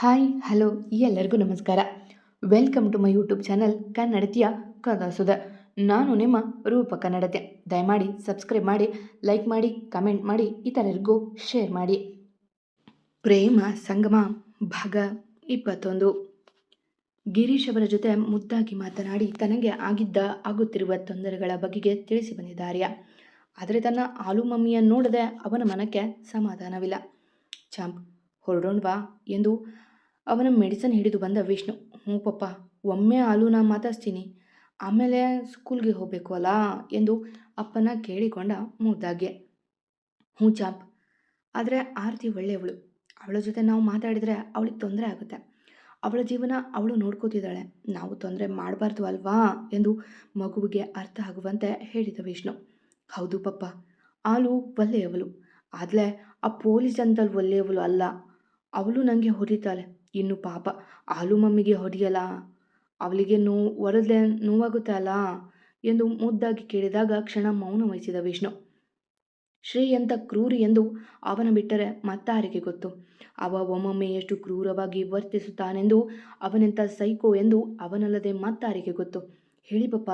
Hi hello ಎಲ್ಲರಿಗೂ ನಮಸ್ಕಾರ. Welcome to my YouTube channel ಕನ್ನಡತಿಯ ಕದಾಸುದ. ನಾನು ನಿಮ್ಮ ರೂಪ ಕನ್ನಡತೆ. ದಯಮಾಡಿ ಸಬ್ಸ್ಕ್ರೈಬ್ ಮಾಡಿ, ಲೈಕ್ ಮಾಡಿ, ಕಮೆಂಟ್ ಮಾಡಿ, ಇತರರಿಗೂ ಶೇರ್ ಮಾಡಿ. ಪ್ರೇಮ ಸಂಗಮ ಭಾಗ 21. ಗಿರೀಶ್ ಅವರ ಜೊತೆ ಮುದ್ದಾಗಿ ಮಾತನಾಡಿ ತನಗೆ ಆಗುತ್ತಿರುವ ತೊಂದರೆಗಳ ಬಗೆಗೆ ತಿಳಿಸಿ ಬಂದಿದ್ದಾರ್ಯ. ಆದರೆ ತನ್ನ ಆಲು ಮಮ್ಮಿಯನ್ನು ನೋಡದೆ ಅವನ ಮನಕ್ಕೆ ಸಮಾಧಾನವಿಲ್ಲ. ಚಾಂಪ್ ಹೊರಡೋಣವಾ ಎಂದು ಅವನ ಮೆಡಿಸನ್ ಹಿಡಿದು ಬಂದ ವಿಷ್ಣು. ಹ್ಞೂ ಪಪ್ಪ, ಒಮ್ಮೆ ಆಲೂನ ಮಾತಾಡ್ತೀನಿ, ಆಮೇಲೆ ಸ್ಕೂಲ್ಗೆ ಹೋಗಬೇಕು ಅಲ್ಲ ಎಂದು ಅಪ್ಪನ ಕೇಳಿಕೊಂಡ ಮುದ್ದಾಗೆ. ಹ್ಞೂ ಚಾಂಪ್, ಆದರೆ ಆರತಿ ಒಳ್ಳೆಯವಳು. ಅವಳ ಜೊತೆ ನಾವು ಮಾತಾಡಿದರೆ ಅವಳಿಗೆ ತೊಂದರೆ ಆಗುತ್ತೆ. ಅವಳ ಜೀವನ ಅವಳು ನೋಡ್ಕೋತಿದ್ದಾಳೆ, ನಾವು ತೊಂದರೆ ಮಾಡಬಾರ್ದು ಅಲ್ವಾ ಎಂದು ಮಗುವಿಗೆ ಅರ್ಥ ಆಗುವಂತೆ ಹೇಳಿದ ವಿಷ್ಣು. ಹೌದು ಪಪ್ಪ, ಆಲು ಒಳ್ಳೆಯವಳು, ಆದರೆ ಆ ಪೊಲೀಸ್ ಅಂತಲ್ಲಿ ಒಳ್ಳೆಯವಳು ಅಲ್ಲ. ಅವಳು ನನಗೆ ಹೊಡಿತಾಳೆ. ಇನ್ನು ಪಾಪ ಆಲು ಮಮ್ಮಿಗೆ ಹೊಡೆಯಲ್ಲ, ಅವಳಿಗೆ ಹೊಡೆದ್ರೆ ನೋವಾಗುತ್ತೆ ಅಲ್ಲ ಎಂದು ಮುದ್ದಾಗಿ ಕೇಳಿದಾಗ ಕ್ಷಣ ಮೌನ ವಹಿಸಿದ ವಿಷ್ಣು. ಶ್ರೀ ಎಂಥ ಕ್ರೂರಿ ಎಂದು ಅವನ ಬಿಟ್ಟರೆ ಮತ್ತಾರಿಗೆ ಗೊತ್ತು. ಅವ ಒಮ್ಮೊಮ್ಮೆ ಎಷ್ಟು ಕ್ರೂರವಾಗಿ ವರ್ತಿಸುತ್ತಾನೆಂದು, ಅವನೆಂಥ ಸೈಕೋ ಎಂದು ಅವನಲ್ಲದೆ ಮತ್ತಾರಿಗೆ ಗೊತ್ತು. ಹೇಳಿ ಪಪ್ಪ,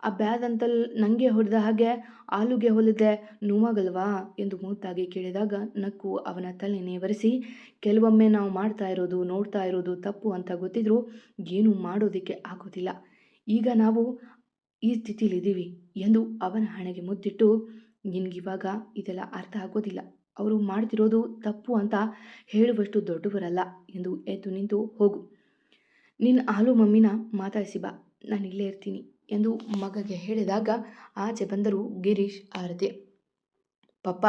ಆ ಬ್ಯಾಗ್ ಅಂತಲ್ಲಿ ನನಗೆ ಹೊಡೆದ ಹಾಗೆ ಆಲುಗೆ ಹೊಲಿದೆ ನೋವಾಗಲ್ವಾ ಎಂದು ಮುದ್ದಾಗಿ ಕೇಳಿದಾಗ ನಕ್ಕು ಅವನ ತಲೆ ನೇವರಿಸಿ, ಕೆಲವೊಮ್ಮೆ ನಾವು ಮಾಡ್ತಾ ಇರೋದು ನೋಡ್ತಾ ಇರೋದು ತಪ್ಪು ಅಂತ ಗೊತ್ತಿದ್ರೂ ಏನೂ ಮಾಡೋದಕ್ಕೆ ಆಗೋದಿಲ್ಲ. ಈಗ ನಾವು ಈ ಸ್ಥಿತಿಲಿದ್ದೀವಿ ಎಂದು ಅವನ ಹಣೆಗೆ ಮುದ್ದಿಟ್ಟು, ನಿನಗಿವಾಗ ಇದೆಲ್ಲ ಅರ್ಥ ಆಗೋದಿಲ್ಲ. ಅವರು ಮಾಡ್ತಿರೋದು ತಪ್ಪು ಅಂತ ಹೇಳುವಷ್ಟು ದೊಡ್ಡವರಲ್ಲ ಎಂದು ಎದ್ದು ನಿಂತು, ಹೋಗು, ನಿನ್ನ ಆಲು ಮಮ್ಮಿನ ಮಾತಾಡಿಸಿ ಬಾ, ನಾನು ಇಲ್ಲೇ ಇರ್ತೀನಿ ಎಂದು ಮಗಗೆ ಹೇಳಿದಾಗ ಆಚೆ ಬಂದರು ಗಿರೀಶ್ ಆರತಿ. ಪಪ್ಪ,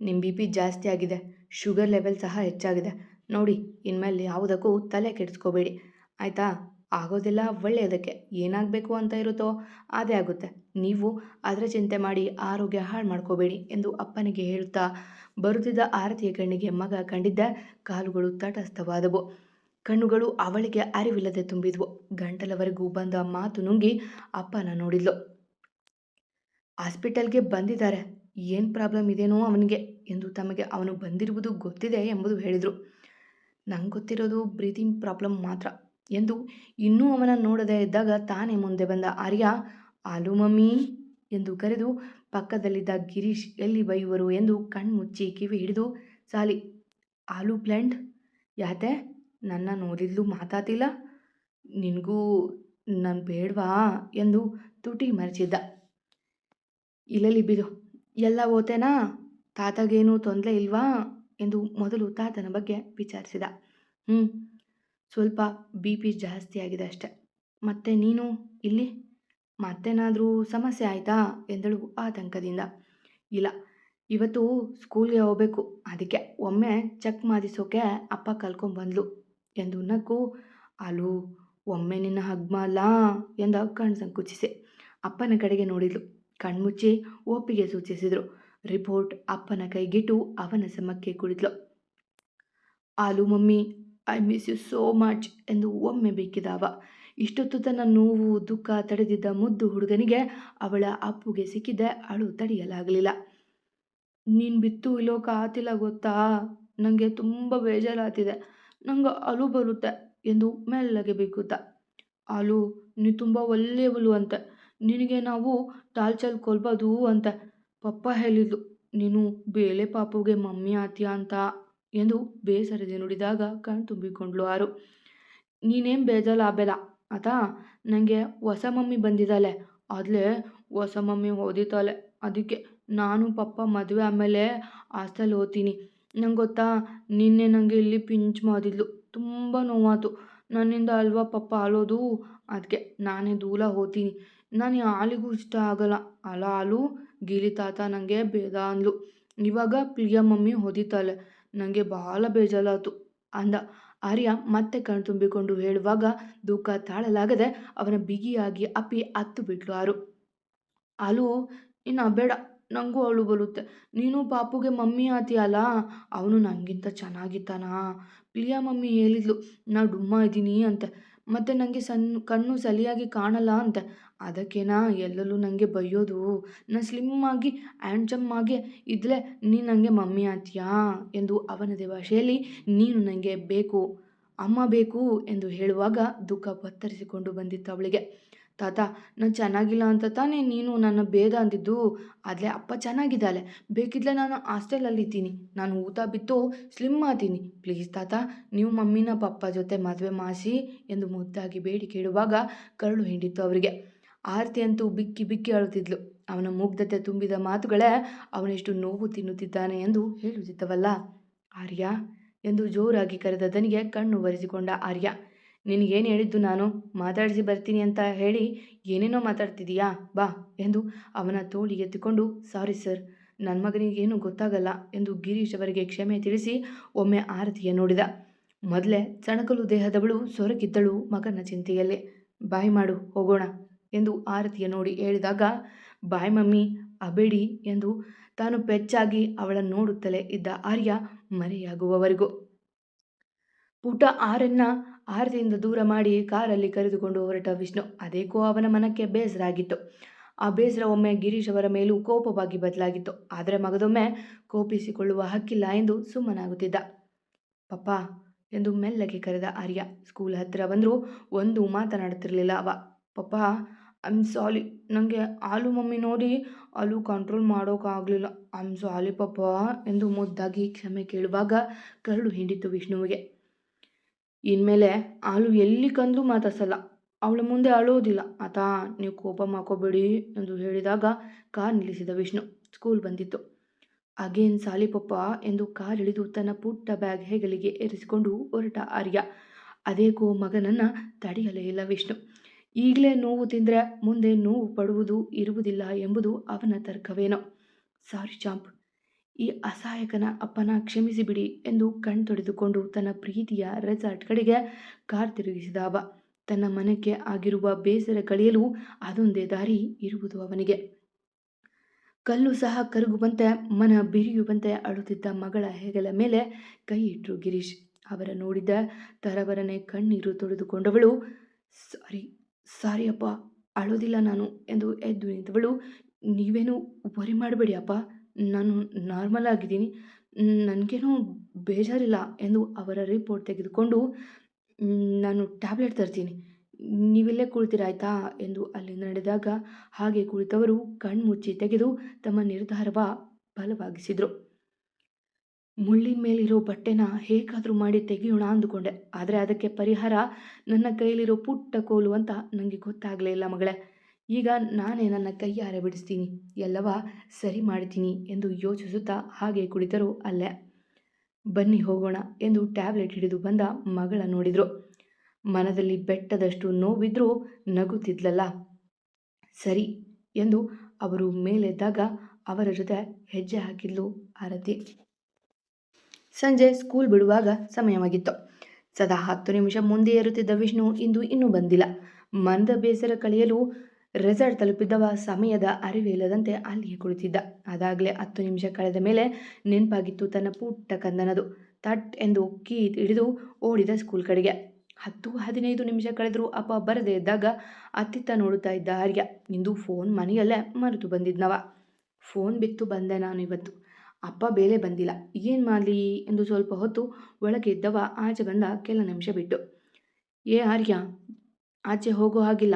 ನಿಮ್ಮ ಬಿ ಪಿ ಜಾಸ್ತಿ ಆಗಿದೆ, ಶುಗರ್ ಲೆವೆಲ್ ಸಹ ಹೆಚ್ಚಾಗಿದೆ. ನೋಡಿ, ಇನ್ಮೇಲೆ ಯಾವುದಕ್ಕೂ ತಲೆ ಕೆಡಿಸ್ಕೋಬೇಡಿ, ಆಯಿತಾ? ಆಗೋದೆಲ್ಲ ಒಳ್ಳೆಯದಕ್ಕೆ, ಏನಾಗಬೇಕು ಅಂತ ಇರುತ್ತೋ ಅದೇ ಆಗುತ್ತೆ. ನೀವು ಅದರ ಚಿಂತೆ ಮಾಡಿ ಆರೋಗ್ಯ ಹಾಳು ಮಾಡ್ಕೋಬೇಡಿ ಎಂದು ಅಪ್ಪನಿಗೆ ಹೇಳುತ್ತಾ ಬರುತ್ತಿದ್ದ ಆರತಿಯ ಕಣ್ಣಿಗೆ ಮಗ ಕಂಡಿದ್ದ ಕಾಲುಗಳು ತಟಸ್ಥವಾದವು. ಕಣ್ಣುಗಳು ಅವಳಿಗೆ ಅರಿವಿಲ್ಲದೆ ತುಂಬಿದ್ವು. ಗಂಟಲವರೆಗೂ ಬಂದ ಮಾತು ನುಂಗಿ ಅಪ್ಪನ ನೋಡಿದ್ಲು. ಹಾಸ್ಪಿಟಲ್ಗೆ ಬಂದಿದ್ದಾರೆ, ಏನು ಪ್ರಾಬ್ಲಮ್ ಇದೇನೋ ಅವನಿಗೆ ಎಂದು ತಮಗೆ ಅವನು ಬಂದಿರುವುದು ಗೊತ್ತಿದೆ ಎಂಬುದು ಹೇಳಿದರು. ನಂಗೆ ಗೊತ್ತಿರೋದು ಬ್ರೀತಿಂಗ್ ಪ್ರಾಬ್ಲಮ್ ಮಾತ್ರ ಎಂದು ಇನ್ನೂ ಅವನ ನೋಡದೇ ಇದ್ದಾಗ ತಾನೇ ಮುಂದೆ ಬಂದ ಆರ್ಯ, ಆಲು ಮಮ್ಮಿ ಎಂದು ಕರೆದು ಪಕ್ಕದಲ್ಲಿದ್ದ ಗಿರೀಶ್ ಎಲ್ಲಿ ಬೈಯುವರು ಎಂದು ಕಣ್ಮುಚ್ಚಿ ಕಿವಿ ಹಿಡಿದು, ಸಾಲಿ ಆಲು ಪ್ಲ್ಯಾಂಟ್ ಯಾತೆ ನನ್ನ ನೋಡಿದ್ಲು ಮಾತಾತಿಲ್ಲ, ನಿನಗೂ ನಾನು ಬೇಡವಾ ಎಂದು ತುಟಿ ಮರಚಿದ್ದ. ಇಲ್ಲಲ್ಲಿ ಬಿಡು, ಎಲ್ಲ ಓತೇನಾ, ತಾತಗೇನು ತೊಂದರೆ ಇಲ್ವಾ ಎಂದು ಮೊದಲು ತಾತನ ಬಗ್ಗೆ ವಿಚಾರಿಸಿದ. ಸ್ವಲ್ಪ ಬಿ ಪಿ ಜಾಸ್ತಿ ಆಗಿದೆ ಅಷ್ಟೆ. ಮತ್ತೆ ನೀನು ಇಲ್ಲಿ ಮತ್ತೇನಾದರೂ ಸಮಸ್ಯೆ ಆಯಿತಾ ಎಂದಳು ಆತಂಕದಿಂದ. ಇಲ್ಲ, ಇವತ್ತು ಸ್ಕೂಲ್ಗೆ ಹೋಗಬೇಕು, ಅದಕ್ಕೆ ಒಮ್ಮೆ ಚೆಕ್ ಮಾಡಿಸೋಕೆ ಅಪ್ಪ ಕರ್ಕೊಂಡ್ಬಂದ್ಲು ಎಂದು ನಕ್ಕು. ಆಲು, ಒಮ್ಮೆ ನಿನ್ನ ಹಗ್ಮ ಅಲ್ಲ ಎಂದ ಕಣ್ಣು ಸಂಕುಚಿಸಿ ಅಪ್ಪನ ಕಡೆಗೆ ನೋಡಿದ್ಲು. ಕಣ್ಮುಚ್ಚಿ ಒಪ್ಪಿಗೆ ಸೂಚಿಸಿದ್ರು. ರಿಪೋರ್ಟ್ ಅಪ್ಪನ ಕೈಗಿಟ್ಟು ಅವನ ಸಮಕ್ಕೆ ಕುಳಿದ್ಲು. ಆಲು mummy, I miss you so much ಎಂದು ಒಮ್ಮೆ ಬೇಕಿದಾವ. ಇಷ್ಟೊತ್ತು ತನ್ನ ನೋವು ದುಃಖ ತಡೆದಿದ್ದ ಮುದ್ದು ಹುಡುಗನಿಗೆ ಅವಳ ಅಪ್ಪುಗೆ ಸಿಕ್ಕಿದ್ದೆ ಅಳು ತಡೆಯಲಾಗಲಿಲ್ಲ. ನೀನು ಬಿತ್ತು ಇಲ್ಲೋಕ ಆತಿಲ್ಲ ಗೊತ್ತಾ, ನನಗೆ ತುಂಬ ಬೇಜಾರಾಗ್ತಿದೆ, ನಂಗೆ ಅಳು ಬರುತ್ತೆ ಎಂದು ಮೆಲ್ಲಗೆ ಬೇಕುತ್ತ. ಆಲು, ನೀ ತುಂಬ ಒಳ್ಳೆಯವಳು ಅಂತೆ, ನಿನಗೆ ನಾವು ಟಾರ್ಚಲ್ ಕೊಲ್ಬೋದು ಅಂತೆ ಪಪ್ಪ ಹೇಳಿದ್ಲು. ನೀನು ಬೇಳೆ ಪಾಪುಗೆ ಮಮ್ಮಿ ಆತೀಯ ಅಂತ ಎಂದು ಬೇಸರದೆ ನುಡಿದಾಗ ಕಣ್ ತುಂಬಿಕೊಂಡ್ಲು ಆರು. ನೀನೇನು ಬೇಜಾರಾಗಬೇಡ ಆತಾ, ನನಗೆ ಹೊಸ ಮಮ್ಮಿ ಬಂದಿದ್ದಾಳೆ, ಆದಲೇ ಹೊಸ ಮಮ್ಮಿ ಓದಿತಾಳೆ, ಅದಕ್ಕೆ ನಾನು ಪಪ್ಪ ಮದುವೆ ಆಮೇಲೆ ಹಾಸ್ಟೆಲ್ ಓದ್ತೀನಿ. ನಂಗೆ ಗೊತ್ತಾ, ನಿನ್ನೆ ನನಗೆ ಇಲ್ಲಿ ಪಿಂಚ್ ಮಾಡಿದ್ಲು, ತುಂಬ ನೋವಾತು, ನನ್ನಿಂದ ಅಲ್ವಾ ಪಪ್ಪ ಅಳೋದು, ಅದಕ್ಕೆ ನಾನೇ ದೂರ ಹೋಗ್ತೀನಿ. ನಾನು ಯಾರಿಗೂ ಇಷ್ಟ ಆಗಲ್ಲ ಅಲ್ಲ ಆಲು, ಗೀಲಿ ತಾತ ನನಗೆ ಬೇಡ ಅಂದ್ಲು, ಇವಾಗ ಪ್ರಿಯಾ ಮಮ್ಮಿ ಹೊದಿತಾಳೆ, ನನಗೆ ಭಾಳ ಬೇಜಾರಾತು ಅಂದ ಆರ್ಯ ಮತ್ತೆ ಕಣ್ ತುಂಬಿಕೊಂಡು ಹೇಳುವಾಗ ದುಃಖ ತಾಳಲಾಗದೆ ಅವನ ಬಿಗಿಯಾಗಿ ಅಪ್ಪಿ ಹತ್ತು ಬಿಟ್ಲು ಆರು. ಆಲು, ಇನ್ನು ಬೇಡ, ನನಗೂ ಅಳು ಬರುತ್ತೆ, ನೀನು ಪಾಪುಗೆ ಮಮ್ಮಿ ಆತೀಯಲ್ಲ, ಅವನು ನನಗಿಂತ ಚೆನ್ನಾಗಿತ್ತಾನಾ, ಪ್ರಿಯಾ ಮಮ್ಮಿ ಹೇಳಿದ್ಲು ನಾ ಡುಮ್ಮ ಇದ್ದೀನಿ ಅಂತೆ, ಮತ್ತು ನನಗೆ ಕಣ್ಣು ಸರಿಯಾಗಿ ಕಾಣಲ್ಲ ಅಂತೆ, ಅದಕ್ಕೇನಾ ಎಲ್ಲರೂ ನನಗೆ ಬೈಯೋದು, ನಾನು ಸ್ಲಿಮ್ ಆಗಿ ಹ್ಯಾಂಡ್ಸಮ್ ಆಗಿ ಇದ್ದರೆ ನೀನು ನನಗೆ ಮಮ್ಮಿ ಆತೀಯಾ ಎಂದು ಅವನದೇ ಭಾಷೆಯಲ್ಲಿ ನೀನು ನನಗೆ ಬೇಕು ಅಮ್ಮ ಬೇಕು ಎಂದು ಹೇಳುವಾಗ ದುಃಖ ಪತ್ತರಿಸಿಕೊಂಡು ಬಂದಿತ್ತು ಅವಳಿಗೆ. ತಾತ, ನಾನು ಚೆನ್ನಾಗಿಲ್ಲ ಅಂತ ತಾನೇ ನೀನು ನನ್ನ ಭೇದ ಅಂದಿದ್ದು. ಆದರೆ ಅಪ್ಪ ಚೆನ್ನಾಗಿದ್ದಾಳೆ. ಬೇಕಿದ್ದರೆ ನಾನು ಹಾಸ್ಟೆಲಲ್ಲಿ ಇದ್ದೀನಿ. ನಾನು ಊಟ ಬಿಟ್ಟು ಸ್ಲಿಮ್ ಆತೀನಿ. ಪ್ಲೀಸ್ ತಾತ, ನೀವು ಮಮ್ಮಿನ ಪಪ್ಪ ಜೊತೆ ಮದುವೆ ಮಾಡಿಸಿ ಎಂದು ಮುದ್ದಾಗಿ ಬೇಡಿ ಕೇಳುವಾಗ ಕರುಳು ಹಿಂಡಿತ್ತು ಅವರಿಗೆ. ಆರತಿ ಅಂತೂ ಬಿಕ್ಕಿ ಬಿಕ್ಕಿ ಅಳುತ್ತಿದ್ಲು. ಅವನ ಮುಗ್ಧತೆ ತುಂಬಿದ ಮಾತುಗಳೇ ಅವನೆಷ್ಟು ನೋವು ತಿನ್ನುತ್ತಿದ್ದಾನೆ ಎಂದು ಹೇಳುತ್ತಿದ್ದವಲ್ಲ. ಆರ್ಯ ಎಂದು ಜೋರಾಗಿ ಕರೆದ ದನಿಗೆ ಕಣ್ಣು ಒರೆಸಿಕೊಂಡ ಆರ್ಯ. ನಿನಗೇನು ಹೇಳಿದ್ದು ನಾನು? ಮಾತಾಡಿಸಿ ಬರ್ತೀನಿ ಅಂತ ಹೇಳಿ ಏನೇನೋ ಮಾತಾಡ್ತಿದೀಯಾ? ಬಾ ಎಂದು ಅವನ ತೋಳಿಗೆ ಎತ್ತಿಕೊಂಡು, ಸಾರಿ ಸರ್, ನನ್ನ ಮಗನಿಗೇನು ಗೊತ್ತಾಗಲ್ಲ ಎಂದು ಗಿರೀಶ್ ಅವರಿಗೆ ಕ್ಷಮೆ ತಿಳಿಸಿ ಒಮ್ಮೆ ಆರತಿಯ ನೋಡಿದ. ಮೊದಲೇ ಸಣಕಲು ದೇಹದವಳು ಸೊರಗಿದ್ದಳು ಮಗನ ಚಿಂತೆಯಲ್ಲಿ. ಬಾಯ್ ಮಾಡು, ಹೋಗೋಣ ಎಂದು ಆರತಿಯ ನೋಡಿ ಹೇಳಿದಾಗ, ಬಾಯ್ ಮಮ್ಮಿ, ಅಬೇಡಿ ಎಂದು ತಾನು ಪೆಚ್ಚಾಗಿ ಅವಳನ್ನು ನೋಡುತ್ತಲೇ ಇದ್ದ ಆರ್ಯ ಮರೆಯಾಗುವವರೆಗೂ. ಪುಟ ಆರನ್ನ ಆರತಿಯಿಂದ ದೂರ ಮಾಡಿ ಕಾರಲ್ಲಿ ಕರೆದುಕೊಂಡು ಹೊರಟ ವಿಷ್ಣು. ಅದೇಕೋ ಅವನ ಮನಕ್ಕೆ ಬೇಸರ ಆಗಿತ್ತು. ಆ ಬೇಸರ ಒಮ್ಮೆ ಗಿರೀಶ್ ಅವರ ಮೇಲೂ ಕೋಪವಾಗಿ ಬದಲಾಗಿತ್ತು. ಆದರೆ ಮಗದೊಮ್ಮೆ ಕೋಪಿಸಿಕೊಳ್ಳುವ ಹಕ್ಕಿಲ್ಲ ಎಂದು ಸುಮ್ಮನಾಗುತ್ತಿದ್ದ. ಪಪ್ಪ ಎಂದು ಮೆಲ್ಲಗೆ ಕರೆದ ಆರ್ಯ. ಸ್ಕೂಲ್ ಹತ್ತಿರ ಬಂದರೂ ಒಂದು ಮಾತನಾಡುತ್ತಿರಲಿಲ್ಲ ಅವ. ಪಪ್ಪ, ಐಮ್ ಸಾರಿ, ನನಗೆ ಆಲು ಮಮ್ಮಿ ನೋಡಿ ಅಲು ಕಂಟ್ರೋಲ್ ಮಾಡೋಕ್ಕಾಗಲಿಲ್ಲ. ಐಮ್ ಸಾರಿ ಪಪ್ಪ ಎಂದು ಮುದ್ದಾಗಿ ಕ್ಷಮೆ ಕೇಳುವಾಗ ಕರುಳು ಹಿಂಡಿತು ವಿಷ್ಣುವಿಗೆ. ಇನ್ಮೇಲೆ ಆಲು ಎಲ್ಲಿ ಕಂದ್ರೂ ಮಾತಾಡ್ಸಲ್ಲ. ಅವಳ ಮುಂದೆ ಅಳೋದಿಲ್ಲ ಆತಾ, ನೀವು ಕೋಪ ಮಾಡ್ಕೋಬೇಡಿ ಎಂದು ಹೇಳಿದಾಗ ಕಾರ್ ನಿಲ್ಲಿಸಿದ ವಿಷ್ಣು. ಸ್ಕೂಲ್ ಬಂದಿತ್ತು. ಅಗೇನ್ ಸಾಲಿ ಪಪ್ಪ ಎಂದು ಕಾರ್ ಇಳಿದು ತನ್ನ ಪುಟ್ಟ ಬ್ಯಾಗ್ ಹೆಗಲಿಗೆ ಏರಿಸಿಕೊಂಡು ಹೊರಟ ಆರ್ಯ. ಅದೇಕೋ ಮಗನನ್ನು ತಡೆಯಲೇ ಇಲ್ಲ ವಿಷ್ಣು. ಈಗಲೇ ನೋವು ತಿಂದರೆ ಮುಂದೆ ನೋವು ಪಡುವುದು ಇರುವುದಿಲ್ಲ ಎಂಬುದು ಅವನ ತರ್ಕವೇನೋ. ಸಾರಿ ಚಾಂಪ್, ಈ ಅಸಹಾಯಕನ ಅಪ್ಪನ ಕ್ಷಮಿಸಿಬಿಡಿ ಎಂದು ಕಣ್ತೊಡೆದುಕೊಂಡು ತನ್ನ ಪ್ರೀತಿಯ ರೆಸಾರ್ಟ್ ಕಡೆಗೆ ಕಾರ್ ತಿರುಗಿಸಿದ ಅವ. ತನ್ನ ಮನಕ್ಕೆ ಆಗಿರುವ ಬೇಸರ ಕಳೆಯಲು ಅದೊಂದೇ ದಾರಿ ಇರುವುದು ಅವನಿಗೆ. ಕಲ್ಲು ಸಹ ಕರಗುವಂತೆ ಮನ ಬಿರಿಯುವಂತೆ ಅಳುತ್ತಿದ್ದ ಮಗಳ ಹೆಗಲ ಮೇಲೆ ಕೈ ಇಟ್ಟರು ಗಿರೀಶ್. ಅವರ ನೋಡಿದ ತರವರನೆ ಕಣ್ಣೀರು ತೊಳೆದುಕೊಂಡವಳು, ಸಾರಿ ಸಾರಿ ಅಪ್ಪ, ಅಳೋದಿಲ್ಲ ನಾನು ಎಂದು ಎದ್ದು ನಿಂತವಳು. ನೀವೇನು ವರಿ ಮಾಡಬೇಡಿ ಅಪ್ಪ, ನಾನು ನಾರ್ಮಲ್ ಆಗಿದ್ದೀನಿ, ನನಗೇನೂ ಬೇಜಾರಿಲ್ಲ ಎಂದು ಅವರ ರಿಪೋರ್ಟ್ ತೆಗೆದುಕೊಂಡು, ನಾನು ಟ್ಯಾಬ್ಲೆಟ್ ತರ್ತೀನಿ, ನೀವಿಲ್ಲೇ ಕುಳಿತಿರಾಯ್ತಾ ಎಂದು ಅಲ್ಲಿ ನಡೆದಾಗ ಹಾಗೆ ಕುಳಿತವರು ಕಣ್ಮುಚ್ಚಿ ತೆಗೆದು ತಮ್ಮ ನಿರ್ಧಾರವ ಬಲವಾಗಿಸಿದರು. ಮುಳ್ಳಿನ ಮೇಲಿರೋ ಬಟ್ಟೆನ ಹೇಗಾದರೂ ಮಾಡಿ ತೆಗೆಯೋಣ ಅಂದುಕೊಂಡೆ. ಆದರೆ ಅದಕ್ಕೆ ಪರಿಹಾರ ನನ್ನ ಕೈಲಿರೋ ಪುಟ್ಟ ಕೋಲು ಅಂತ ನನಗೆ ಗೊತ್ತಾಗಲೇ ಇಲ್ಲ ಮಗಳೇ. ಈಗ ನಾನೇ ನನ್ನ ಕೈಯಾರೆ ಬಿಡಿಸ್ತೀನಿ, ಎಲ್ಲವ ಸರಿ ಮಾಡ್ತೀನಿ ಎಂದು ಯೋಚಿಸುತ್ತಾ ಹಾಗೆ ಕುಳಿತರು ಅಲ್ಲೇ. ಬನ್ನಿ ಹೋಗೋಣ ಎಂದು ಟ್ಯಾಬ್ಲೆಟ್ ಹಿಡಿದು ಬಂದ ಮಗಳ ನೋಡಿದರು. ಮನದಲ್ಲಿ ಬೆಟ್ಟದಷ್ಟು ನೋವಿದ್ರೂ ನಗುತ್ತಿದ್ಲಲ್ಲ. ಸರಿ ಎಂದು ಅವರು ಮೇಲೆದ್ದಾಗ ಅವರ ಜೊತೆ ಹೆಜ್ಜೆ ಹಾಕಿದ್ಲು ಆರತಿ. ಸಂಜೆ ಸ್ಕೂಲ್ ಬಿಡುವಾಗ ಸಮಯವಾಗಿತ್ತು. ಸದಾ 10 ನಿಮಿಷ ಮುಂದೆ ಏರುತ್ತಿದ್ದ ವಿಷ್ಣು ಇಂದು ಇನ್ನೂ ಬಂದಿಲ್ಲ. ಮನದ ಬೇಸರ ಕಳೆಯಲು ರೆಸಾರ್ಟ್ ತಲುಪಿದ್ದವ ಸಮಯದ ಅರಿವೇ ಇಲ್ಲದಂತೆ ಅಲ್ಲಿಯೇ ಕುಳಿತಿದ್ದ. ಅದಾಗಲೇ 10 ನಿಮಿಷ ಕಳೆದ ಮೇಲೆ ನೆನಪಾಗಿತ್ತು ತನ್ನ ಪುಟ್ಟ ಕಂದನದು. ತಟ್ ಎಂದು ಕೀ ಹಿಡಿದು ಓಡಿದ ಸ್ಕೂಲ್ ಕಡೆಗೆ. 10-15 ನಿಮಿಷ ಕಳೆದರೂ ಅಪ್ಪ ಬರದೇ ಇದ್ದಾಗ ಅತ್ತಿತ್ತ ನೋಡುತ್ತಾ ಇದ್ದ ಆರ್ಯ. ಇಂದು ಫೋನ್ ಮನೆಯಲ್ಲೇ ಮರೆತು ಬಂದಿದ್ನವ. ಫೋನ್ ಬಿತ್ತು ಬಂದೆ ನಾನು ಇವತ್ತು. ಅಪ್ಪ ಬೇಲೆ ಬಂದಿಲ್ಲ, ಏನು ಮಾಡಲಿ ಎಂದು ಸ್ವಲ್ಪ ಹೊತ್ತು ಒಳಗೆ ಇದ್ದವ ಆಚೆ ಬಂದ ಕೆಲ ನಿಮಿಷ ಬಿಟ್ಟು. ಆರ್ಯ, ಆಚೆ ಹೋಗೋ ಹಾಗಿಲ್ಲ,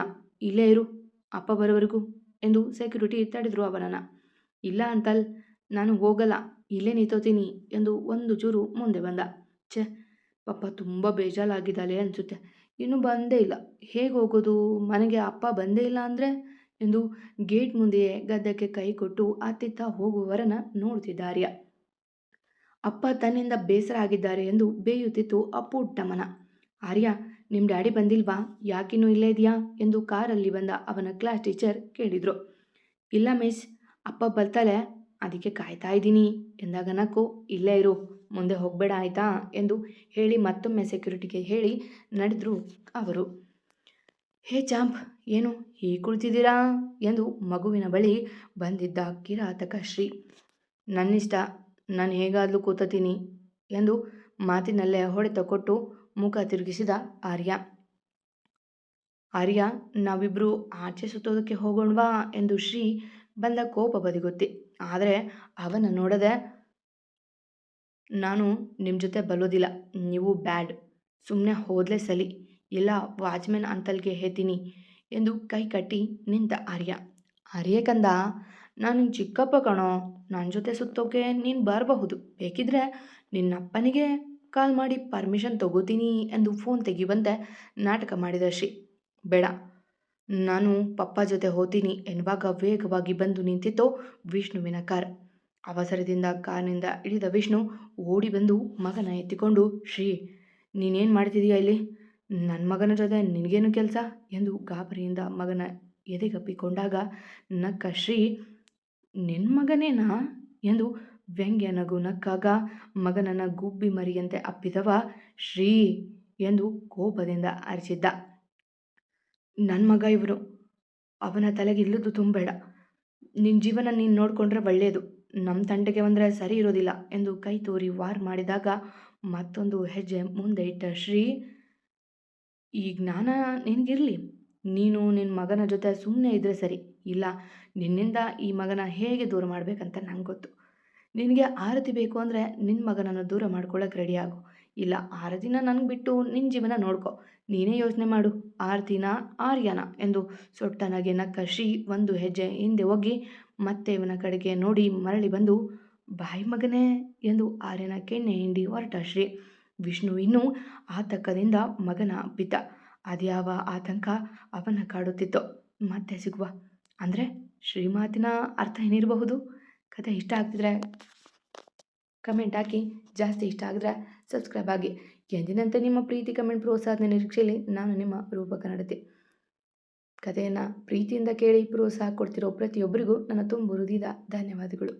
ಇಲ್ಲೇ ಇರು ಅಪ್ಪ ಬರೋವರೆಗೂ ಎಂದು ಸೆಕ್ಯೂರಿಟಿ ತಡೆದ್ರು ಅವನನ್ನು. ಇಲ್ಲ ಅಂತಲ್, ನಾನು ಹೋಗಲ್ಲ, ಇಲ್ಲೇ ನಿಂತೋತೀನಿ ಎಂದು ಒಂದು ಚೂರು ಮುಂದೆ ಬಂದ. ಛೆ, ಪಾಪ ತುಂಬ ಬೇಜಾರಾಗಿದ್ದಾಳೆ ಅನಿಸುತ್ತೆ, ಇನ್ನೂ ಬಂದೇ ಇಲ್ಲ, ಹೇಗೆ ಹೋಗೋದು ಮನೆಗೆ? ಅಪ್ಪ ಬಂದೇ ಇಲ್ಲ ಅಂದರೆ ಎಂದು ಗೇಟ್ ಮುಂದೆಯೇ ಗದ್ದಕ್ಕೆ ಕೈ ಕೊಟ್ಟು ಅತ್ತಿತ್ತ ಹೋಗುವವರನ್ನ ನೋಡ್ತಿದ್ದ ಆರ್ಯ. ಅಪ್ಪ ತನ್ನಿಂದ ಬೇಸರ ಆಗಿದ್ದಾರೆ ಎಂದು ಬೇಯುತ್ತಿತ್ತು ಅಪ್ಪುಟ್ಟ ಮನ. ಆರ್ಯ, ನಿಮ್ಮ ಡ್ಯಾಡಿ ಬಂದಿಲ್ವಾ? ಯಾಕಿನ್ನೂ ಇಲ್ಲೇ ಇದೆಯಾ ಎಂದು ಕಾರಲ್ಲಿ ಬಂದ ಅವನ ಕ್ಲಾಸ್ ಟೀಚರ್ ಕೇಳಿದರು. ಇಲ್ಲ ಮಿಸ್, ಅಪ್ಪ ಬರ್ತಾಳೆ, ಅದಕ್ಕೆ ಕಾಯ್ತಾ ಇದ್ದೀನಿ ಎಂದಾಗ ನಕ್ಕು, ಇಲ್ಲೇ ಇರು, ಮುಂದೆ ಹೋಗಬೇಡ ಆಯಿತಾ ಎಂದು ಹೇಳಿ ಮತ್ತೊಮ್ಮೆ ಸೆಕ್ಯೂರಿಟಿಗೆ ಹೇಳಿ ನಡೆದ್ರು ಅವರು. ಹೇ ಚಾಂಪ್, ಏನು ಹೀಗೆ ಕುಳಿತಿದ್ದೀರಾ ಎಂದು ಮಗುವಿನ ಬಳಿ ಬಂದಿದ್ದ ಕಿರಾತಕ ಶ್ರೀ. ನನ್ನಿಷ್ಟ, ನಾನು ಹೇಗಾದರೂ ಕೂತೀನಿ ಎಂದು ಮಾತಿನಲ್ಲೇ ಹೊಡೆತ ಕೊಟ್ಟು ಮುಖ ತಿರುಗಿಸಿದ ಆರ್ಯ. ಆರ್ಯ, ನಾವಿಬ್ಬರು ಆಚೆ ಸುತ್ತೋದಕ್ಕೆ ಹೋಗೋಣವಾ ಎಂದು ಶ್ರೀ ಬಂದ ಕೋಪ ಬದಿಗೊತ್ತಿ. ಆದರೆ ಅವನ ನೋಡದೆ, ನಾನು ನಿಮ್ಮ ಜೊತೆ ಬರೋದಿಲ್ಲ, ನೀವು ಬ್ಯಾಡ್, ಸುಮ್ಮನೆ ಹೋದ್ಲೇ ಸಲಿ, ಇಲ್ಲ ವಾಚ್ಮೆನ್ ಅಂತಲ್ಗೆ ಹೇಳ್ತೀನಿ ಎಂದು ಕೈ ಕಟ್ಟಿ ನಿಂತ ಆರ್ಯ. ಆರ್ಯ ಕಂದ, ನಾನು ನಿನ್ನ ಚಿಕ್ಕಪ್ಪ ಕಣೋ, ನನ್ನ ಜೊತೆ ಸುತ್ತೋಕೆ ನೀನು ಬರಬಹುದು, ಬೇಕಿದ್ರೆ ನಿನ್ನಪ್ಪನಿಗೆ ಕಾಲ್ ಮಾಡಿ ಪರ್ಮಿಷನ್ ತಗೋತೀನಿ ಎಂದು ಫೋನ್ ತೆಗಿವಂತೆ ನಾಟಕ ಮಾಡಿದ ಶ್ರೀ. ಬೇಡ, ನಾನು ಪಪ್ಪ ಜೊತೆ ಹೋಗ್ತೀನಿ ಎನ್ನುವಾಗ ವೇಗವಾಗಿ ಬಂದು ನಿಂತಿತ್ತು ವಿಷ್ಣುವಿನ ಕಾರ್. ಅವಸರದಿಂದ ಕಾರ್ನಿಂದ ಇಳಿದ ವಿಷ್ಣು ಓಡಿ ಬಂದು ಮಗನ ಎತ್ತಿಕೊಂಡು, ಶ್ರೀ ನೀನೇನು ಮಾಡ್ತಿದೀಯ ಇಲ್ಲಿ? ನನ್ನ ಮಗನ ಜೊತೆ ನಿನಗೇನು ಕೆಲಸ ಎಂದು ಗಾಬರಿಯಿಂದ ಮಗನ ಎದೆಗಪ್ಪಿಕೊಂಡಾಗ ನಕ್ಕ ಶ್ರೀ, ನಿನ್ನ ಮಗನೇನಾ ಎಂದು ವ್ಯಂಗ್ಯ ನಗು ನಕ್ಕಾಗ ಮಗನನ್ನ ಗುಬ್ಬಿ ಮರಿಯಂತೆ ಅಪ್ಪಿದವ ಶ್ರೀ ಎಂದು ಕೋಪದಿಂದ ಅರಚಿದ್ದ. ನನ್ನ ಮಗ ಇವನು, ಅವನ ತಲೆಗೆ ಇಲ್ಲದು ತುಂಬಬೇಡ, ನಿನ್ನ ಜೀವನ ನೀನು ನೋಡಿಕೊಂಡ್ರೆ ಒಳ್ಳೆಯದು, ನಮ್ಮ ತಂಟೆಗೆ ಬಂದರೆ ಸರಿ ಇರೋದಿಲ್ಲ ಎಂದು ಕೈ ತೋರಿ ವಾರ್ ಮಾಡಿದಾಗ ಮತ್ತೊಂದು ಹೆಜ್ಜೆ ಮುಂದೆ ಇಟ್ಟ ಶ್ರೀ, ಈ ಜ್ಞಾನ ನಿನಗಿರಲಿ, ನೀನು ನಿನ್ನ ಮಗನ ಜೊತೆ ಸುಮ್ಮನೆ ಇದ್ದರೆ ಸರಿ, ಇಲ್ಲ ನಿನ್ನಿಂದ ಈ ಮಗನ ಹೇಗೆ ದೂರ ಮಾಡಬೇಕಂತ ನಂಗೆ ಗೊತ್ತು. ನಿನಗೆ ಆರತಿ ಬೇಕು ಅಂದರೆ ನಿನ್ನ ಮಗನನ್ನು ದೂರ ಮಾಡ್ಕೊಳ್ಳೋಕೆ ರೆಡಿ ಆಗು, ಇಲ್ಲ 6 ದಿನ ನನಗೆ ಬಿಟ್ಟು ನಿನ್ನ ಜೀವನ ನೋಡ್ಕೊ, ನೀನೇ ಯೋಚನೆ ಮಾಡು, ಆರತಿನ ಆರ್ಯನ ಎಂದು ಸೊಟ್ಟನಾಗೆ ನಕ್ಕ ಶ್ರೀ ಒಂದು ಹೆಜ್ಜೆ ಹಿಂದೆ ಹೋಗಿ ಮತ್ತೆ ಇವನ ಕಡೆಗೆ ನೋಡಿ ಮರಳಿ ಬಂದು, ಬಾಯಿ ಮಗನೇ ಎಂದು ಆರ್ಯನ ಕೆನ್ನೆ ಹಿಂಡಿ ಹೊರಟ ಶ್ರೀ. ವಿಷ್ಣು ಇನ್ನೂ ಆತಂಕದಿಂದ ಮಗನ ಅಪ್ಪಿದ್ದ. ಅದ್ಯಾವ ಆತಂಕ ಅವನ ಕಾಡುತ್ತಿತ್ತು. ಮತ್ತೆ ಸಿಗುವ ಅಂದರೆ ಶ್ರೀಮಾತಿನ ಅರ್ಥ ಏನಿರಬಹುದು? ಕತೆ ಇಷ್ಟ ಆಗ್ತಿದ್ರೆ ಕಮೆಂಟ್ ಹಾಕಿ, ಜಾಸ್ತಿ ಇಷ್ಟ ಆಗಿದ್ರೆ ಸಬ್ಸ್ಕ್ರೈಬ್ ಆಗಿ. ಎಂದಿನಂತೆ ನಿಮ್ಮ ಪ್ರೀತಿ ಕಮೆಂಟ್ ಪ್ರೋತ್ಸಾಹದ ನಿರೀಕ್ಷೆಯಲ್ಲಿ ನಾನು ನಿಮ್ಮ ರೂಪ ಕನ್ನಡತಿ. ಕಥೆಯನ್ನು ಪ್ರೀತಿಯಿಂದ ಕೇಳಿ ಪ್ರೋತ್ಸಾಹ ಕೊಡ್ತಿರೋ ಪ್ರತಿಯೊಬ್ಬರಿಗೂ ನನ್ನ ತುಂಬ ಹೃದಯದ ಧನ್ಯವಾದಗಳು.